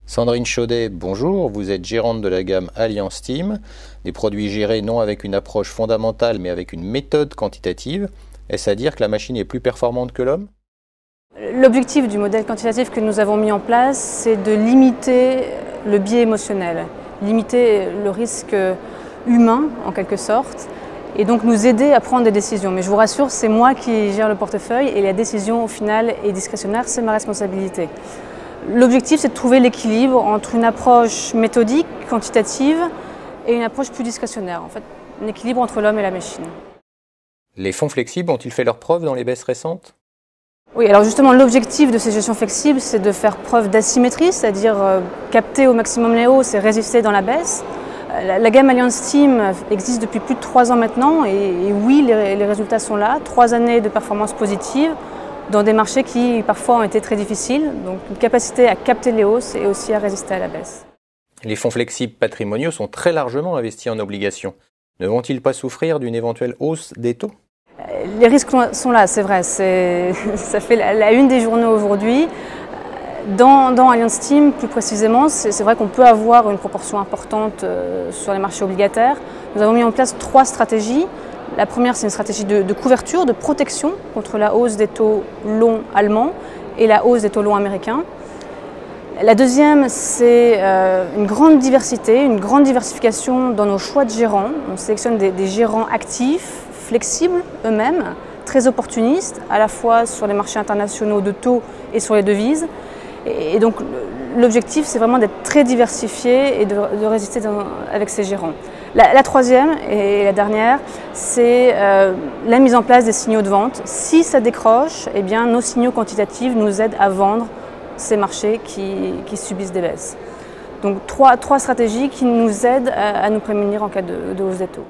Sandrine Chaudet, bonjour, vous êtes gérante de la gamme Alliance Team, des produits gérés non avec une approche fondamentale mais avec une méthode quantitative. Est-ce à dire que la machine est plus performante que l'homme? L'objectif du modèle quantitatif que nous avons mis en place, c'est de limiter le biais émotionnel, limiter le risque humain en quelque sorte, et donc nous aider à prendre des décisions. Mais je vous rassure, c'est moi qui gère le portefeuille et la décision au final est discrétionnaire, c'est ma responsabilité. L'objectif, c'est de trouver l'équilibre entre une approche méthodique, quantitative, et une approche plus discrétionnaire. En fait, un équilibre entre l'homme et la machine. Les fonds flexibles ont-ils fait leurs preuves dans les baisses récentes? Oui, alors justement, l'objectif de ces gestions flexibles, c'est de faire preuve d'asymétrie, c'est-à-dire capter au maximum les hausses et résister dans la baisse. La gamme Alliance Team existe depuis plus de 3 ans maintenant, et oui, les résultats sont là. 3 années de performance positive, dans des marchés qui parfois ont été très difficiles, donc une capacité à capter les hausses et aussi à résister à la baisse. Les fonds flexibles patrimoniaux sont très largement investis en obligations. Ne vont-ils pas souffrir d'une éventuelle hausse des taux? Les risques sont là, c'est vrai, ça fait la une des journaux aujourd'hui. Dans Alliance Team, plus précisément, c'est vrai qu'on peut avoir une proportion importante sur les marchés obligataires. Nous avons mis en place 3 stratégies. La première, c'est une stratégie de couverture, de protection contre la hausse des taux longs allemands et la hausse des taux longs américains. La deuxième, c'est une grande diversité, une grande diversification dans nos choix de gérants. On sélectionne des gérants actifs, flexibles eux-mêmes, très opportunistes, à la fois sur les marchés internationaux de taux et sur les devises. Et donc l'objectif, c'est vraiment d'être très diversifié et de résister avec ces gérants. La troisième et la dernière, c'est la mise en place des signaux de vente. Si ça décroche, eh bien, nos signaux quantitatifs nous aident à vendre ces marchés qui subissent des baisses. Donc trois stratégies qui nous aident à nous prémunir en cas de hausse des taux.